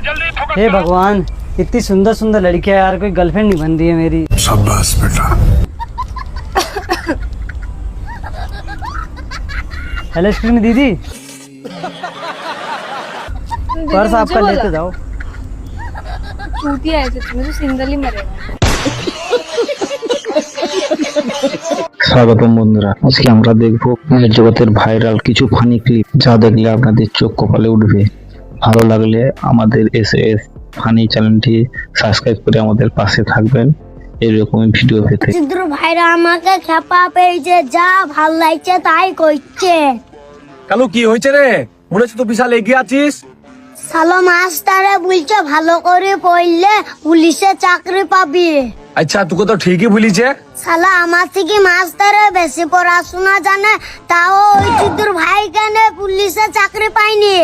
हे भगवान, इतनी सुंदर सुंदर लड़कियां यार, कोई गर्लफ्रेंड नहीं बन रही है मेरी। शाबाश बेटा। हेलो स्क्रीन दीदी, पर्स आपका लेते जाओ। चूतिया ऐसे तुम्हें तो सिंगल ही मरेगा। স্বাগতম বন্ধুরা, আজকে আমরা দেখবো জগতের ভাইরাল কিছু ফানি ক্লিপ, যা দেখলে আপনাদের চোখ কপালে উঠবে। ভালো লাগলে আমাদের এসএস ফানি চ্যানেলটি সাবস্ক্রাইব করে আমাদের পাশে থাকবেন এরকম ভিডিও পেতে। চিত্র ভাইরা আমাকে খেপা পেয়েছে, যা ভাল লাগছে তাই করছে। কালু কি হয়েছে রে? মনে হচ্ছে তো বিশাল এগিয়ে আছিস। সালো মাস্টারে বলছে ভালো করে পড়লে পুলিশে চাকরি পাবি। আচ্ছা, তোকে তো ঠিকই বলিছে। শালা আমার থেকে মাস্টারে বেশি পড়াশোনা জানে, তাও ওই চিত্র ভাই কেন পুলিশে চাকরি পায়নি।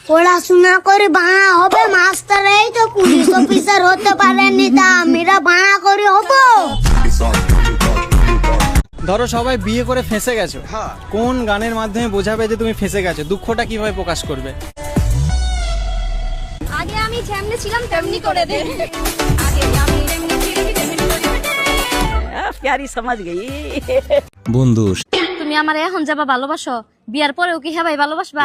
পড়াশোনা করে বাঁড়া হবে, মাস্টারেই তো পুলিশ অফিসার হতে পারেনি, তা আমিরা বাঁড়া করে হবো। ধরো সবাই বিয়ে করে ফেঁসে গেছো, কোন গানের মাধ্যমে বোঝাবে যে তুমি ফেঁসে গেছো? দুঃখটা কিভাবে প্রকাশ করবে? আগে আমি যেমনি ছিলাম তেমনি করে দে। প্যারি সমাজ গই বন্ধু, তুমি আমার এখন যাবা ভালোবাসো, বিয়ার পরেও কি হ্যাঁ ভাই ভালোবাসবা?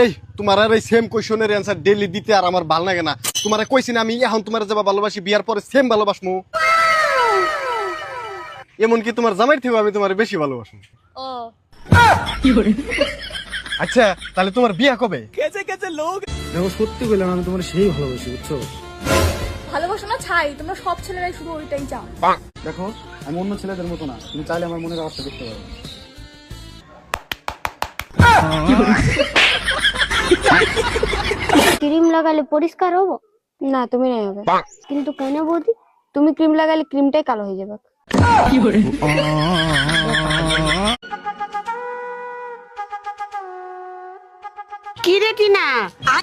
এই তোমার আর এই সেম কোশ্চেনের অ্যানসার ডেইলি দিতে আর আমার ভালো লাগে না। তোমারে কইছি না আমি এখন তোমার যাবা ভালোবাসি, বিয়ার পরে সেম ভালোবাসমু। এমনকি তোমার জামাইর থেকে আমি তোমার বেশি ভালোবাসি। ও আচ্ছা, তাহলে তোমার বিয়া কবে? দেখো সত্যি বললাম, আমি তোমার সেই ভালোবাসি, বুঝছো? ভালোবাসো না ছাই, তোমরা সব ছেলেরাই শুধু ওইটাই চাও। দেখো আমি অন্য ছেলেদের মতো না, তুমি চাইলে আমার মনের অবস্থা দেখতে পারো। ক্রিম লাগালে পরিষ্কার হবো না? তুমি নাই হবে, কিন্তু কেন বৌদি? তুমি ক্রিম লাগালে ক্রিমটাই কালো হয়ে যাবে। কি রে টিনা,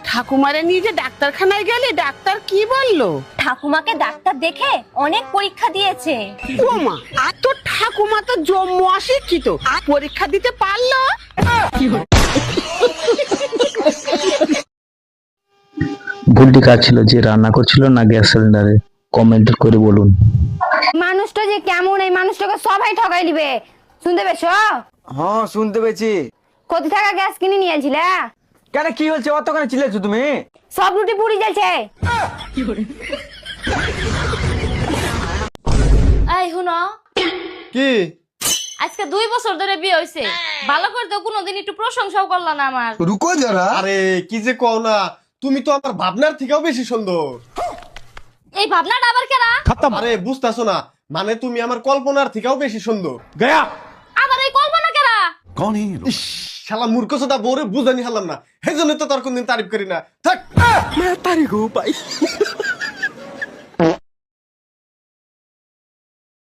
ঠাকুমারে নিয়ে যে ডাক্তারখানায় গেলে, ডাক্তার কি বললো? ঠাকুমাকে ডাক্তার দেখে অনেক পরীক্ষা দিয়েছে। ও মা, আর তোর ঠাকুমা তো জম্মু অশিক্ষিত, পরীক্ষা দিতে পারলো? ভুলটি কাজ ছিল, যে রান্না করছিল না গ্যাস সিলিন্ডারে? কমেন্ট করে বলুন। মানুষটা যে কেমন, এই মানুষটাকে সবাই ঠকাই দিবে। শুনতে পেছো? হ্যাঁ শুনতে পেয়েছি। কোটি টাকা গ্যাস কিনে নিয়েছিলে? কেন কি হয়েছে? অতখানি চিল্লাচ্ছো তুমি? সব রুটি পুড়ি যাচ্ছে। এই হুনো, কি আজকে 2 বছর ধরে বিয়ে হইছে, ভালো করে তো কোনোদিন একটু প্রশংসাও করলা না আমার। रुको जरा। আরে কি যে কও না, তুমি তো আমার ভাবনার থেকেও বেশি সুন্দর। এই ভাবনাটা আবার কেরা? আরে বুঝতাছো না, মানে তুমি আমার কল্পনার থেকেও বেশি সুন্দর। গয়া আবার এই কল্পনা কেরা? कौन है ये लोग? ইস, শালা মূর্খ ছোটা বউরে বুঝানি হারলাম না, সেই জন্য তো তার কোনদিন তারিফ করি না। থাক।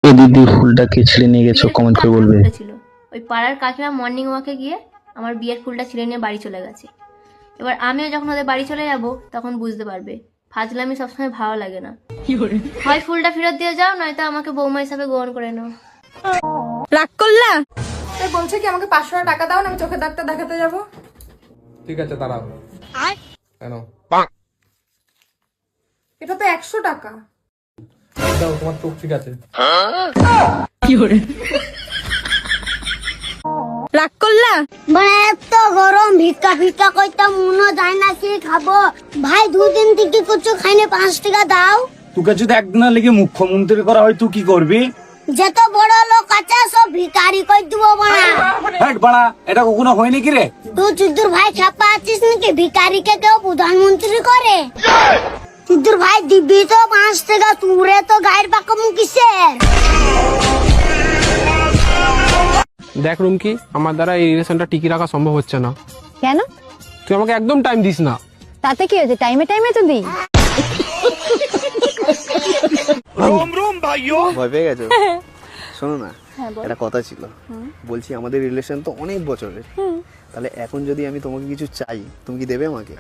এই দিদি ফুলটাকে ছিঁড়ে নিয়ে গেছো, কমেন্ট করে বলবে। ছিল ওই পাড়ার কাকিমা মর্নিং ওয়াকে গিয়ে আমার বিয়ের ফুলটা ছিঁড়ে নিয়ে বাড়ি চলে গেছে। এবার আমিও যখন ওদের বাড়ি চলে যাব তখন বুঝতে পারবে ফাজলামি সবসময় ভালো লাগে না। হয় ফুলটা ফেরত দিয়ে যাও, নয়তো আমাকে বৌমা হিসাবে গ্রহণ করে নাও। রাগ করলা? বলছে কি আমাকে 500 টাকা দাও না, আমি চোখে ডাক্তার দেখাতে যাব। ঠিক আছে, দাঁড়াও। কেন? এটা তো 100 টাকা। দাও, তোমার চোখ ঠিক আছে। রাগ করলা? মানে এত গরম, ভিক্ষা ভিক্ষা কইতা মনে যায় না, কি খাবো ভাই? 2 দিন থেকে কিছু খাইনি, 5 টাকা দাও। তোকে যদি একদিনের লেগে মুখ্যমন্ত্রী করা হয়, তুই কি করবি? যত বড় লোক আছে সব ভিখারি কই দিব বড়া। হ্যাট বাড়া, এটা কখনো হয় নাকি রে? তুই চিত্র ভাই ছাপা আছিস নাকি? ভিখারিকে কেউ প্রধানমন্ত্রী করে? চিত্র ভাই দিবি তো 5 টাকা, তুরে তো গায়ের পাকম কিসের? দেখ রুমকি, আমার দ্বারা এই রিলেশনটা টিকি রাখা সম্ভব হচ্ছে না। কেন? তুই আমাকে একদম টাইম দিস না। তাতে কি হয়েছে? টাইমে টাইমে তো দিই। ভয় পেয়ে গেছো? শোনো না, একটা কথা ছিল, বলছি আমাদের রিলেশন তো অনেক বছরের, তাহলে এখন যদি আমি তোমাকে কিছু চাই, তুমি কি দেবে আমাকে?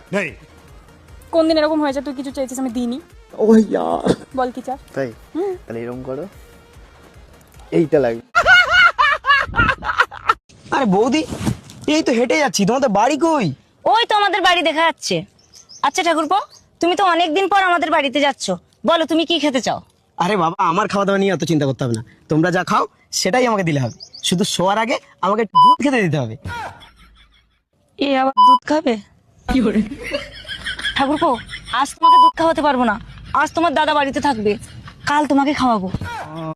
কোন দিন এরকম হয়েছে তুই কিছু চাইছিস আমি দিইনি? ও ইয়ার, বল কি চাস? তাই তাহলে এরকম করো, এইটা লাগবে। আরে বৌদি, এই তো হেঁটে যাচ্ছি, তোমাদের বাড়ি কই? ওই তো আমাদের বাড়ি দেখা যাচ্ছে। আচ্ছা ঠাকুরপো, তুমি তো অনেকদিন পর আমাদের বাড়িতে যাচ্ছ, বলো তুমি কি খেতে চাও? আরে বাবা, আমার খাওয়া দাওয়া নিয়ে অত চিন্তা করতে হবে না, তোমরা যা খাও সেটাই আমাকে দিলে হবে। শুধু শোয়ার আগে আমাকে একটু দুধ খেতে দিতে হবে। এ আবার দুধ খাবে? ঠাকুরপো, আজ তোমাকে দুধ খাওয়াতে পারবো না, আজ তোমার দাদা বাড়িতে থাকবে, কাল তোমাকে খাওয়াবো।